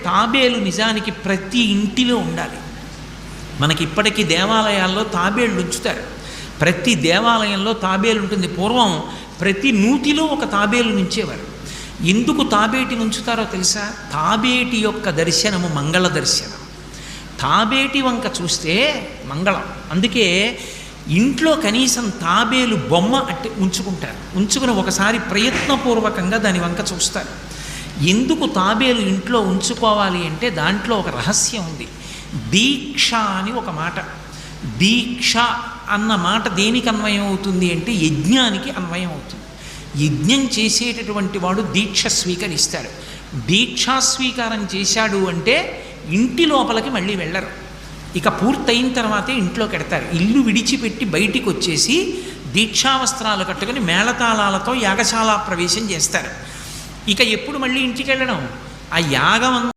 తాబేలు నిజానికి ప్రతి ఇంటిలో ఉండాలి. మనకి ఇప్పటికీ దేవాలయాల్లో తాబేళ్ళు ఉంచుతారు. ప్రతి దేవాలయంలో తాబేలు ఉంటుంది. పూర్వం ప్రతి నూతిలో ఒక తాబేలు నుంచేవారు. ఎందుకు తాబేటిని ఉంచుతారో తెలుసా? తాబేటి యొక్క దర్శనము మంగళ దర్శనం. తాబేటి వంక చూస్తే మంగళం. అందుకే ఇంట్లో కనీసం తాబేలు బొమ్మ అట్టి ఉంచుకుంటారు. ఉంచుకుని ఒకసారి ప్రయత్నపూర్వకంగా దాని వంక చూస్తారు. ఎందుకు తాబేలు ఇంట్లో ఉంచుకోవాలి అంటే దాంట్లో ఒక రహస్యం ఉంది. దీక్ష అని ఒక మాట. దీక్ష అన్న మాట దేనికి అన్వయం అవుతుంది అంటే యజ్ఞానికి అన్వయం అవుతుంది. యజ్ఞం చేసేటటువంటి వాడు దీక్ష స్వీకరిస్తాడు. దీక్షా స్వీకారం చేశాడు అంటే ఇంటి లోపలికి మళ్ళీ వెళ్ళరు. ఇక పూర్తయిన తర్వాతే ఇంట్లోకి వెడతారు. ఇల్లు విడిచిపెట్టి బయటికి వచ్చేసి దీక్షావస్త్రాలు కట్టుకుని మేళతాళాలతో యాగశాల ప్రవేశం చేస్తారు. ఇక ఎప్పుడు మళ్ళీ ఇంటికి వెళ్ళడం? ఆ యాగం